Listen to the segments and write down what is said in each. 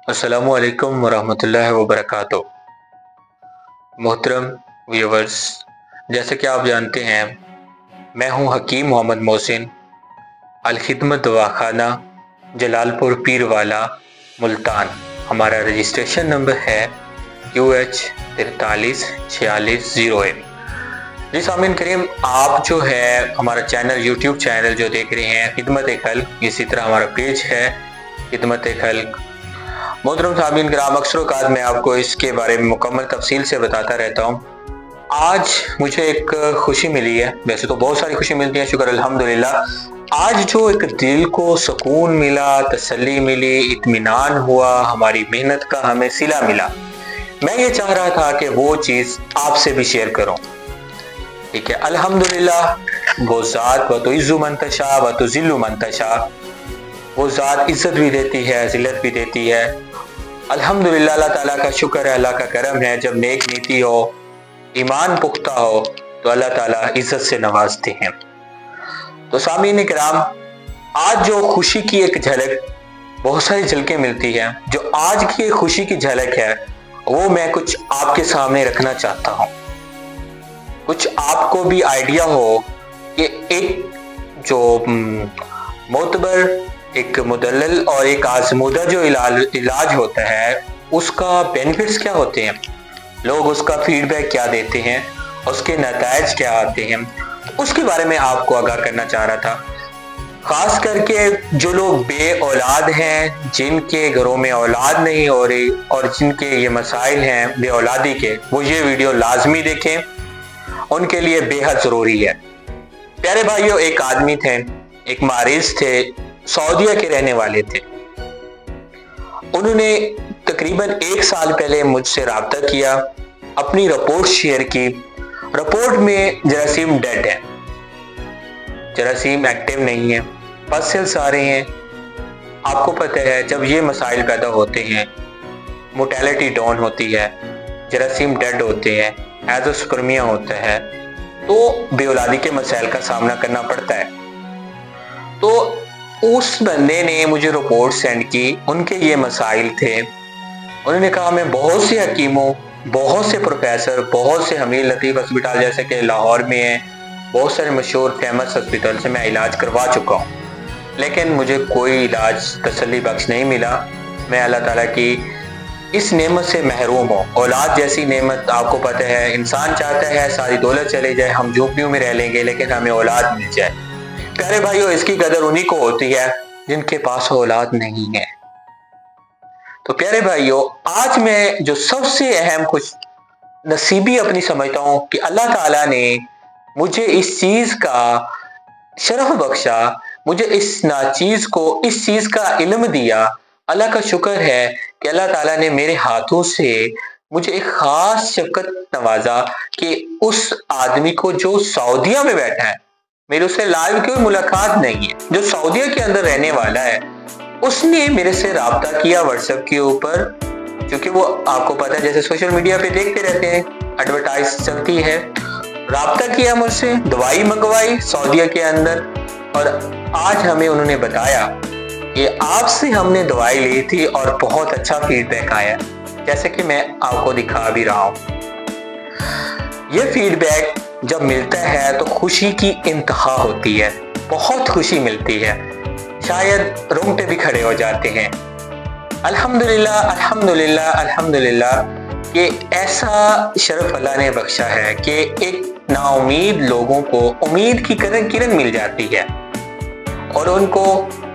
अस्सलामुअलैकुम वरहमतुल्लाहि वबरकातुहू। मोहतरम व्यूवर्स, जैसे कि आप जानते हैं, मैं हूं हकीम मोहम्मद मोहसिन, अल खिदमत दवाखाना, जलालपुर पीरवाला, मुल्तान। हमारा रजिस्ट्रेशन नंबर है UH 434640। जी सामीन करीम, आप जो है हमारा चैनल यूट्यूब चैनल जो देख रहे हैं खिदमत-ए-खल्क, इसी तरह हमारा पेज है खिदमत-ए-खल्क। मोहतरम सामीन कराम, अक्सर औक़ात मैं आपको इसके बारे में मुकम्मल तफसील से बताता रहता हूँ। आज मुझे एक खुशी मिली है, वैसे तो बहुत सारी खुशी मिलती है, शुक्र अल्हम्दुलिल्लाह। आज जो एक दिल को सुकून मिला, तसल्ली मिली, इत्मीनान हुआ, हमारी मेहनत का हमें सिला मिला, मैं ये चाह रहा था कि वो चीज़ आपसे भी शेयर करूँ। ठीक है, अल्हम्दुलिल्लाह वो ज़ात व तो इज़्ज़ु मन तशा व तो ज़िल्लु मन तशा, वो ज़ात इज़्ज़त भी देती है, ज़िल्लत भी देती है। अल्हम्दुलिल्लाह, अल्लाह ताला का शुक्र है, अल्लाह का करम है। जब नेक नीति हो, ईमान पुख्ता हो, तो अल्लाह ताला इज़्ज़त से नवाजते हैं। तो सामीन किराम, आज जो खुशी की एक झलक, बहुत सारी झलकें मिलती हैं, जो आज की खुशी की झलक है वो मैं कुछ आपके सामने रखना चाहता हूँ। कुछ आपको भी आइडिया हो कि एक जो मोतबर, एक मुदल्लल और एक आज़मूदा जो इलाज होता है, उसका बेनिफिट्स क्या होते हैं, लोग उसका फीडबैक क्या देते हैं, उसके नताइज क्या आते हैं, उसके बारे में आपको आगाह करना चाह रहा था। खास करके जो लोग बे औलाद हैं, जिनके घरों में औलाद नहीं हो रही और जिनके ये मसाइल हैं बे औलादी के, वो ये वीडियो लाजमी देखें, उनके लिए बेहद ज़रूरी है। प्यारे भाइयों, एक आदमी थे, एक मरीज थे, सऊदीया के रहने वाले थे। उन्होंने तकरीबन 1 साल पहले मुझसे राब्ता किया, अपनी रिपोर्ट शेयर की। रिपोर्ट में जरासीम डेड है, जरासीम एक्टिव नहीं है, पसल्स आ रहे हैं। आपको पता है जब ये मसाइल पैदा होते हैं, मोर्टेलिटी डाउन होती है, जरासीम डेड होते हैं, एज़ोस्पर्मिया होता है, तो बेऔलादी के मसाइल का सामना करना पड़ता है। तो उस बंदे ने मुझे रिपोर्ट सेंड की, उनके ये मसाइल थे। उन्होंने कहा मैं बहुत से हकीमों, बहुत से प्रोफेसर, बहुत से हमीर लतीफ़ अस्पताल जैसे कि लाहौर में है, बहुत सारे मशहूर फेमस हॉस्पिटल से मैं इलाज करवा चुका हूँ, लेकिन मुझे कोई इलाज तसल्ली बख्श नहीं मिला। मैं अल्लाह ताला की इस नेमत से महरूम हूँ। औलाद जैसी नेमत, आपको पता है, इंसान चाहता है सारी दौलत चले जाए, हम झोंपड़ियों में रह लेंगे, लेकिन हमें औलाद मिल जाए। प्यारे भाइयों, इसकी कदर उन्हीं को होती है जिनके पास औलाद नहीं है। तो प्यारे भाइयों, आज मैं जो सबसे अहम खुश नसीबी अपनी समझता हूँ कि अल्लाह ताला ने मुझे इस चीज का शरफ बख्शा, मुझे इस नाचीज को, इस चीज का इल्म दिया। अल्लाह का शुक्र है कि अल्लाह ताला ने मेरे हाथों से मुझे एक खास शफकत नवाजा कि उस आदमी को जो सऊदीया में बैठा है, मेरे उससे लाइव कोई मुलाकात नहीं है, जो सऊदीया के अंदर रहने वाला है, उसने मेरे से राब्ता किया व्हाट्सएप के ऊपर, क्योंकि वो आपको पता है जैसे सोशल मीडिया पे देखते रहते हैं, एडवर्टाइज चलती है। राब्ता किया मुझसे, दवाई मंगवाई सऊदीया के अंदर, और आज हमें उन्होंने बताया कि आपसे हमने दवाई ली थी और बहुत अच्छा फीडबैक आया, जैसे कि मैं आपको दिखा भी रहा हूँ। ये फीडबैक जब मिलता है तो खुशी की इंतहा होती है, बहुत खुशी मिलती है, शायद रोंगटे भी खड़े हो जाते हैं। अल्हम्दुलिल्लाह, अल्हम्दुलिल्लाह, अल्हम्दुलिल्लाह कि ऐसा शरफ अल्लाह ने बख्शा है कि एक नाउमीद लोगों को उम्मीद की किरण मिल जाती है, और उनको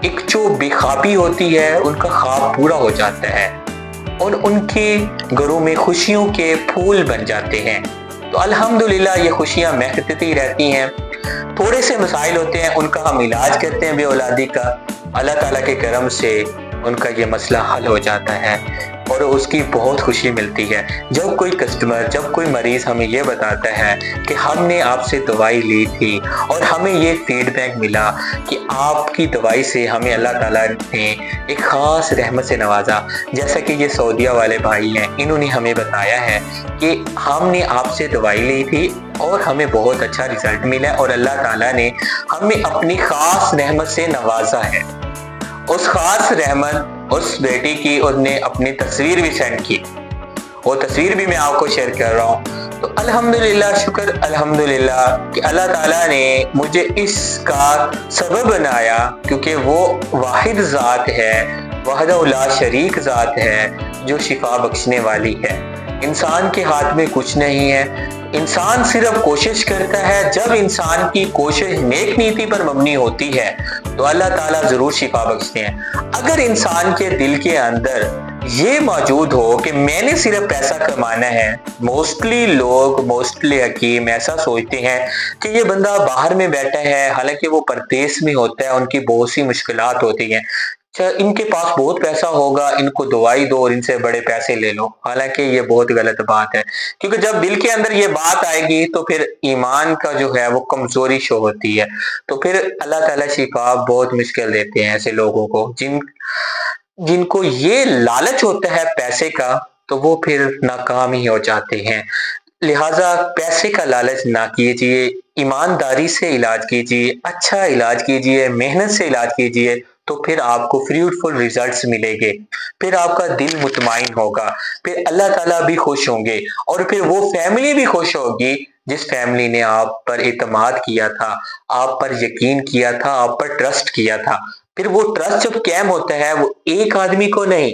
एक जो बेख्वाबी होती है, उनका ख्वाब पूरा हो जाता है, और उनके घरों में खुशियों के फूल बन जाते हैं। तो अल्हम्दुलिल्लाह ये खुशियाँ महकती रहती हैं। थोड़े से मसाइल होते हैं, उनका हम इलाज करते हैं बेऔलादी का, अल्लाह ताला के करम से उनका ये मसला हल हो जाता है, और उसकी बहुत खुशी मिलती है। जब कोई कस्टमर, जब कोई मरीज हमें ये बताता है कि हमने आपसे दवाई ली थी और हमें ये फीडबैक मिला कि आपकी दवाई से हमें अल्लाह ताला ने एक ख़ास रहमत से नवाजा, जैसा कि ये सऊदीया वाले भाई हैं, इन्होंने हमें बताया है कि हमने आपसे दवाई ली थी और हमें बहुत अच्छा रिजल्ट मिला, और अल्लाह ताला ने हमें अपनी ख़ास रहमत से नवाजा है। उस ख़ास रहमत उस बेटी की उसने अपनी तस्वीर भी सेंड की, वो तस्वीर भी मैं आपको शेयर कर रहा हूँ। तो अल्हम्दुलिल्लाह, शुक्र अल्हम्दुलिल्लाह कि अल्लाह ताला ने मुझे इसका सबब बनाया, क्योंकि वो वाहिद ज़ात है, वहदहु ला शरीक ज़ात है जो शिफा बख्शने वाली है। इंसान के हाथ में कुछ नहीं है, इंसान सिर्फ कोशिश करता है। जब इंसान की कोशिश नेक नीति पर मबनी होती है तो अल्लाह ताला जरूर शिफा बख्शते हैं। अगर इंसान के दिल के अंदर ये मौजूद हो कि मैंने सिर्फ पैसा कमाना है, मोस्टली हकीम ऐसा सोचते हैं कि ये बंदा बाहर में बैठा है, हालांकि वो परदेश में होता है, उनकी बहुत सी मुश्किलात होती हैं, इनके पास बहुत पैसा होगा, इनको दवाई दो और इनसे बड़े पैसे ले लो। हालांकि ये बहुत गलत बात है, क्योंकि जब दिल के अंदर ये बात आएगी तो फिर ईमान का जो है वो कमजोरी शो होती है। तो फिर अल्लाह ताला शिफा बहुत मुश्किल देते हैं ऐसे लोगों को, जिनको ये लालच होता है पैसे का, तो वो फिर नाकाम ही हो जाते हैं। लिहाजा पैसे का लालच ना कीजिए, ईमानदारी से इलाज कीजिए, अच्छा इलाज कीजिए, मेहनत से इलाज कीजिए, तो फिर आपको फ्रूटफुल रिजल्ट्स मिलेंगे, फिर आपका दिल मुतमाइन होगा, फिर अल्लाह ताला भी खुश होंगे और फिर वो फैमिली भी खुश होगी जिस फैमिली ने आप पर एतमाद किया था, आप पर यकीन किया था, आप पर ट्रस्ट किया था। फिर वो ट्रस्ट जब कैम होता है, वो एक आदमी को नहीं,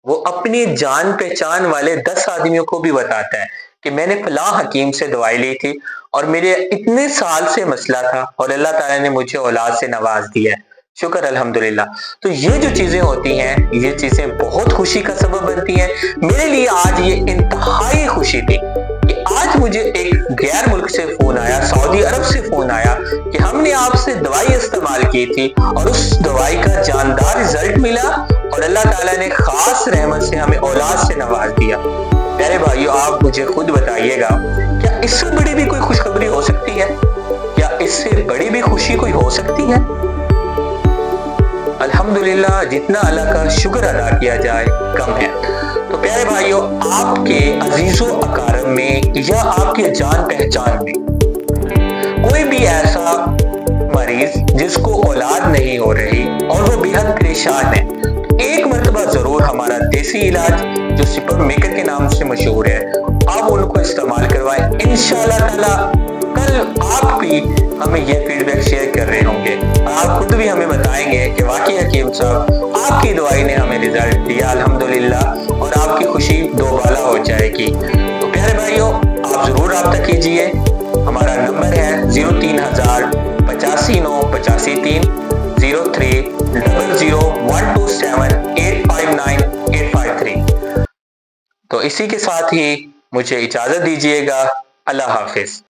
वो अपनी जान पहचान वाले 10 आदमियों को भी बताता है कि मैंने फलां हकीम से दवाई ली थी और मेरे इतने साल से मसला था और अल्लाह ताला ने मुझे औलाद से नवाज दिया है, शुक्र अल्हम्दुलिल्लाह। तो ये जो चीजें होती हैं, ये चीजें बहुत खुशी का सबब बनती हैं। मेरे लिए आज ये इंतहाई खुशी थी कि आज मुझे एक गैर मुल्क से फोन आया, सऊदी अरब से फोन आया कि हमने आपसे दवाई इस्तेमाल की थी और उस दवाई का जानदार रिजल्ट मिला और अल्लाह ताला ने खास रहमत से हमें औलाद से नवाज दिया। प्यारे भाइयों, आप मुझे खुद बताइएगा, क्या इससे बड़ी भी कोई खुशखबरी हो सकती है? क्या इससे बड़ी भी खुशी कोई हो सकती है? अल्हम्दुलिल्लाह, जितना अल्लाह का शुक्र अदा किया जाए कम है। तो प्यारे भाइयों, आपके अजीजों अकारब में या आपके जान पहचान में कोई भी ऐसा मरीज जिसको औलाद नहीं हो रही और वो बेहद परेशान है, एक मरतबा जरूर हमारा देसी इलाज जो सिपक मेकर के नाम से मशहूर है, आप उनको इस्तेमाल करवाएं। इंशाअल्लाह ताला कल आप भी हमें ये फीडबैक शेयर कर रहे होंगे, आप खुद भी हमें बताएंगे कि वाकई हकीम साहब आपकी दवाई ने हमें रिजल्ट दिया अल्हम्दुलिल्लाह, और आपकी खुशी दोबाला हो जाएगी। तो प्यारे भाइयों, आप जरूर रब्ता कीजिए। हमारा नंबर है 03,000 85 9 85 3 03 00 127 859 853। तो इसी के साथ ही मुझे इजाजत दीजिएगा। अल्लाह हाफिज।